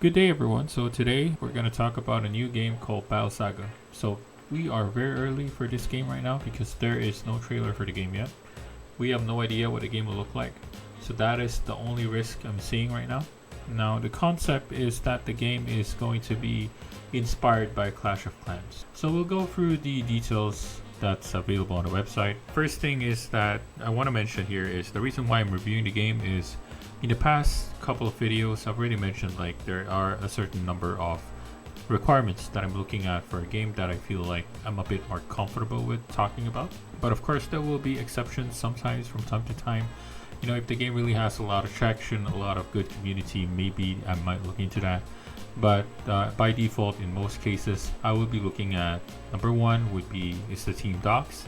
Good day everyone. So today we're going to talk about a new game called Saga. So we are very early for this game right now because there is no trailer for the game yet. We have no idea what the game will look like. So that is the only risk I'm seeing right now. Now the concept is that the game is going to be inspired by Clash of Clans. So we'll go through the details that's available on the website. First thing is that I want to mention here is the reason why I'm reviewing the game is in the past couple of videos I've already mentioned like there are a certain number of requirements that I'm looking at for a game that I feel like I'm a bit more comfortable with talking about. But of course there will be exceptions sometimes from time to time. You know, if the game really has a lot of traction, a lot of good community, maybe I might look into that. But by default, in most cases, I would be looking at number one would be is the team doxxed,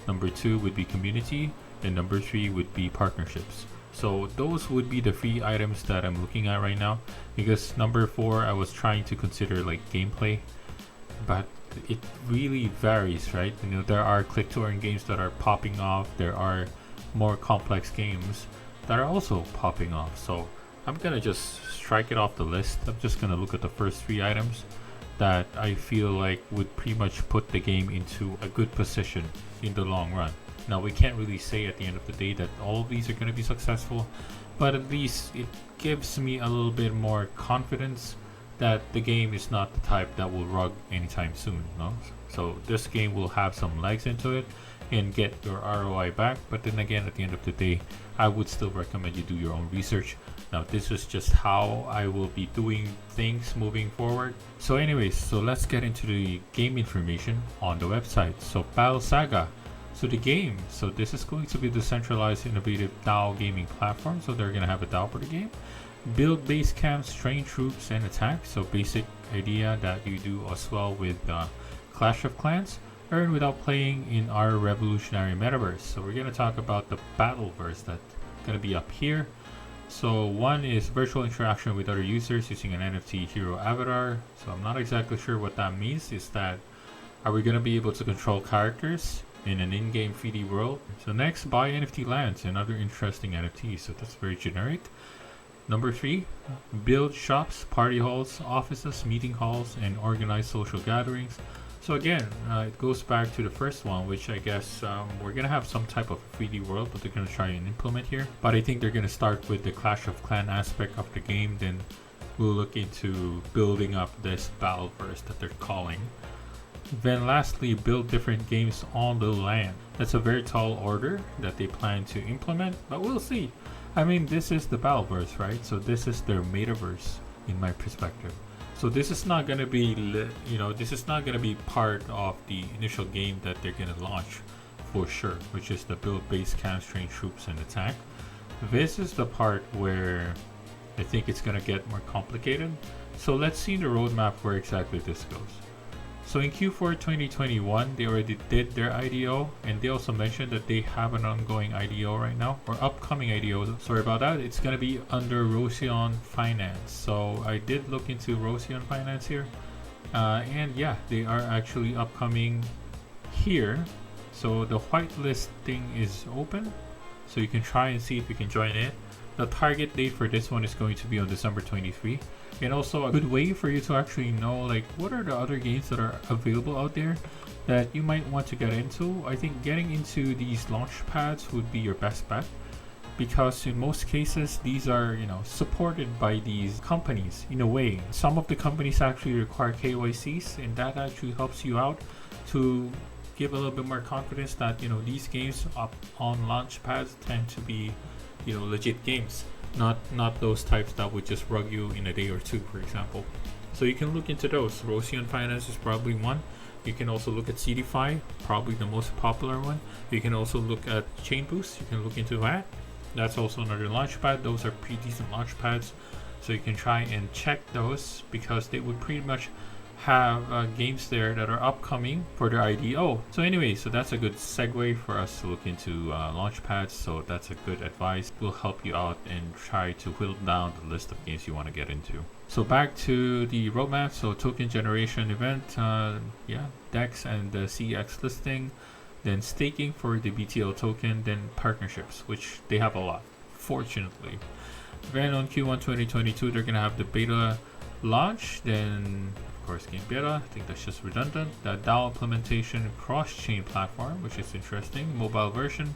number two would be community, and number three would be partnerships. So those would be the three items that I'm looking at right now, because number four I was trying to consider like gameplay, but it really varies, right? You know, there are click to earn games that are popping off, there are more complex games that are also popping off. So I'm gonna just strike it off the list. I'm just gonna look at the first three items that I feel like would pretty much put the game into a good position in the long run. Now we can't really say at the end of the day that all of these are going to be successful, but at least it gives me a little bit more confidence that the game is not the type that will rug anytime soon. No? So this game will have some legs into it and get your ROI back, but then again at the end of the day I would still recommend you do your own research. Now this is just how I will be doing things moving forward. So anyways, so let's get into the game information on the website. So Saga. So the game, so this is going to be the centralized innovative DAO gaming platform. So they're going to have a DAO for the game. Build base camps, train troops, and attack. So basic idea that you do as well with Clash of Clans. Earn without playing in our revolutionary metaverse. So we're going to talk about the Battleverse that's going to be up here. So one is virtual interaction with other users using an NFT hero avatar. So I'm not exactly sure what that means. Is that are we going to be able to control characters in an in-game 3D world? So next, buy NFT lands and other interesting NFTs. So that's very generic. Number three, build shops, party halls, offices, meeting halls, and organize social gatherings. So again, it goes back to the first one, which I guess we're going to have some type of 3D world that they're going to try and implement here. But I think they're going to start with the Clash of Clan aspect of the game, then we'll look into building up this Battleverse that they're calling. Then lastly, build different games on the land. That's a very tall order that they plan to implement, but we'll see. I mean, this is the Battleverse, right? So this is their metaverse in my perspective. So this is not going to be, this is not going to be part of the initial game that they're going to launch for sure, which is the build base camps, train troops, and attack. This is the part where I think it's going to get more complicated. So let's see in the roadmap where exactly this goes. So in Q4 2021, they already did their IDO, and they also mentioned that they have an ongoing IDO right now, or upcoming IDO. Sorry about that. It's going to be under Rosion Finance. So I did look into Rosion Finance here, and yeah, they are actually upcoming here. So the whitelisting is open, so you can try and see if you can join it. The target date for this one is going to be on December 23. And also a good way for you to actually know like what are the other games that are available out there that you might want to get into. I think getting into these launch pads would be your best bet, because in most cases these are supported by these companies in a way. Some of the companies actually require KYCs, and that actually helps you out to give a little bit more confidence that these games up on launch pads tend to be legit games. Not those types that would just rug you in a day or two, for example. So you can look into those. Rosion Finance is probably one. You can also look at CDFI, probably the most popular one. You can also look at Chain Boost. You can look into that. That's also another launchpad. Those are pretty decent launchpads, so you can try and check those, because they would pretty much have games there that are upcoming for their IDO. So anyway, so that's a good segue for us to look into launch pads. So that's a good advice. Will help you out and try to whittle down the list of games you want to get into. So back to the roadmap. So token generation event, DEX and the CX listing, then staking for the BTL token, then partnerships, which they have a lot, fortunately. Then on Q1 2022, they're gonna have the beta launch, then of course game beta. I think that's just redundant. The DAO implementation, cross-chain platform, which is interesting. Mobile version,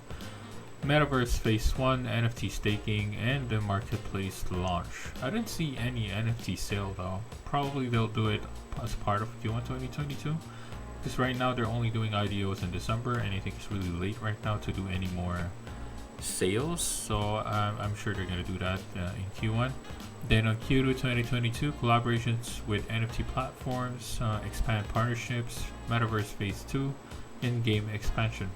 Metaverse Phase 1, NFT staking, and the marketplace launch. I didn't see any NFT sale though. Probably they'll do it as part of Q1 2022. Because right now they're only doing IDOs in December, and I think it's really late right now to do any more sales. So I'm sure they're going to do that in Q1. Then on Q2 2022, collaborations with NFT platforms, expand partnerships, Metaverse Phase 2, in-game expansion.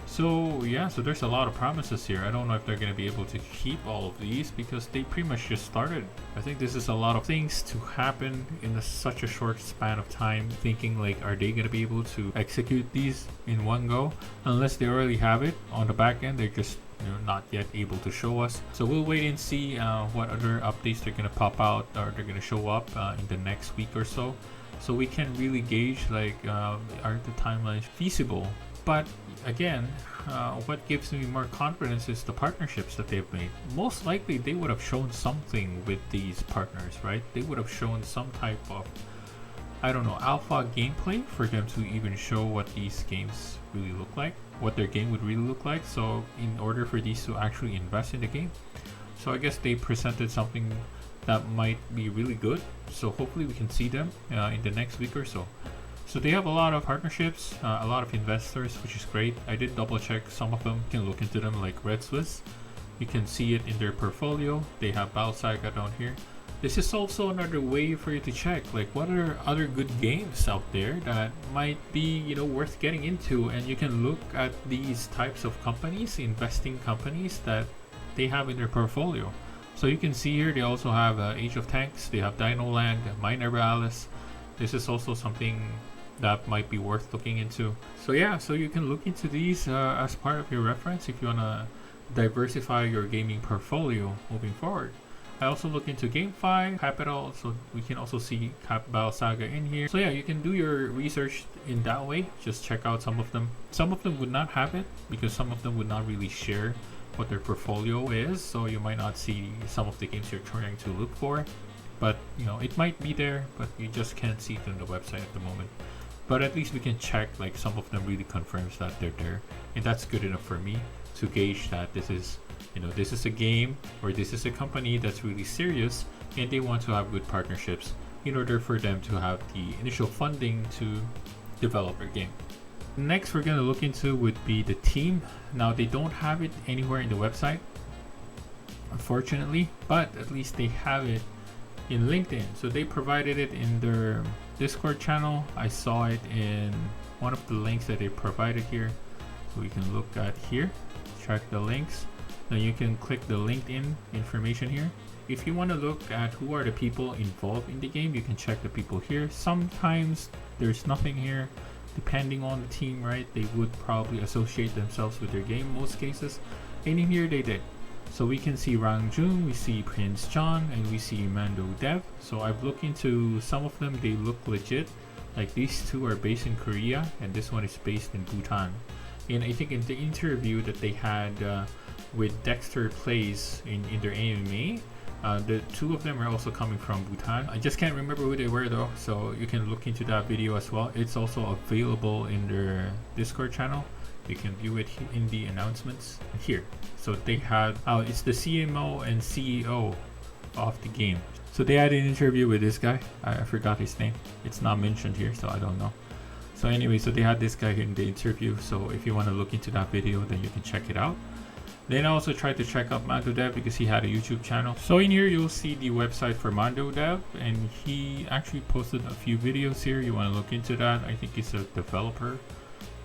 So yeah, so there's a lot of promises here. I don't know if they're going to be able to keep all of these because they pretty much just started. I think this is a lot of things to happen in such a short span of time, thinking like, are they going to be able to execute these in one go? Unless they already have it on the back end, they're just not yet able to show us. So we'll wait and see what other updates they're going to pop out or they're going to show up in the next week or so. So we can really gauge like, are the timelines feasible? But again, what gives me more confidence is the partnerships that they've made. Most likely they would have shown something with these partners, right? They would have shown some type of, I don't know, alpha gameplay for them to even show what these games really look like, what their game would really look like. So in order for these to actually invest in the game, so I guess they presented something that might be really good. So hopefully we can see them in the next week or so. So they have a lot of partnerships, a lot of investors, which is great. I did double check some of them. You can look into them like Red Swiss. You can see it in their portfolio. They have Saga down here. This is also another way for you to check like what are other good games out there that might be worth getting into, and you can look at these types of companies, investing companies that they have in their portfolio. So you can see here they also have Age of Tanks, they have Dino Land, Miner Realis. This is also something that might be worth looking into. So yeah, so you can look into these as part of your reference if you want to diversify your gaming portfolio moving forward. I also look into GameFi, Capital, so we can also see Saga in here. So yeah, you can do your research in that way. Just check out some of them. Some of them would not have it because some of them would not really share what their portfolio is. So you might not see some of the games you're trying to look for. But it might be there, but you just can't see it on the website at the moment. But at least we can check like some of them really confirms that they're there, and that's good enough for me to gauge that this is this is a game or this is a company that's really serious and they want to have good partnerships in order for them to have the initial funding to develop their game. Next we're going to look into would be the team. Now they don't have it anywhere in the website, unfortunately, but at least they have it in LinkedIn. So they provided it in their Discord channel. I saw it in one of the links that they provided here. So we can look at here, check the links. Then you can click the LinkedIn information here. If you want to look at who are the people involved in the game, you can check the people here. Sometimes there's nothing here, depending on the team, right? They would probably associate themselves with their game most cases. And in here they did. So we can see Rang Jun, we see Prince John, and we see Mando Dev. So I've looked into some of them, they look legit. Like these two are based in Korea, and this one is based in Bhutan. And I think in the interview that they had with Dexter Plays in their AMA, the two of them are also coming from Bhutan. I just can't remember who they were though, so you can look into that video as well. It's also available in their Discord channel. You can view it in the announcements here. So they had, it's the CMO and CEO of the game. So they had an interview with this guy. I forgot his name. It's not mentioned here, so I don't know. So anyway, so they had this guy here in the interview. So if you want to look into that video, then you can check it out. Then I also tried to check out Mando Dev because he had a YouTube channel. So in here, you'll see the website for Mando Dev, and he actually posted a few videos here. You want to look into that. I think he's a developer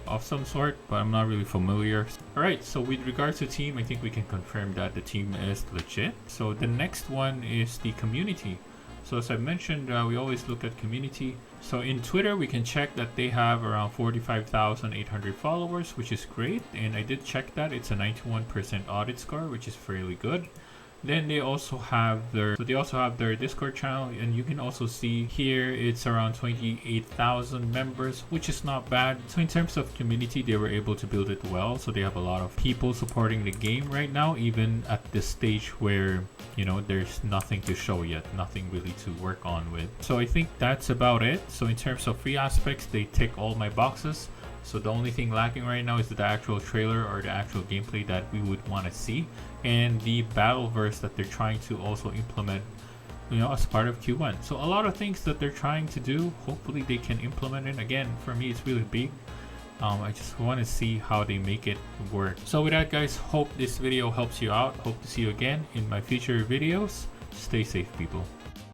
of some sort, but I'm not really familiar. Alright, so with regards to team, I think we can confirm that the team is legit. So the next one is the community. So as I mentioned, we always look at community. So in Twitter, we can check that they have around 45,800 followers, which is great. And I did check that. It's a 91% audit score, which is fairly good. Then they also have their Discord channel, and you can also see here it's around 28,000 members, which is not bad. So in terms of community, they were able to build it well. So they have a lot of people supporting the game right now, even at this stage where, you know, there's nothing to show yet, nothing really to work on with. So I think that's about it. So in terms of free aspects, they tick all my boxes. So the only thing lacking right now is the actual trailer or the actual gameplay that we would want to see, and the Battleverse that they're trying to also implement, you know, as part of Q1. So a lot of things that they're trying to do, hopefully they can implement it. Again, for me, it's really big. I just want to see how they make it work. So with that, guys, hope this video helps you out. Hope to see you again in my future videos. Stay safe, people.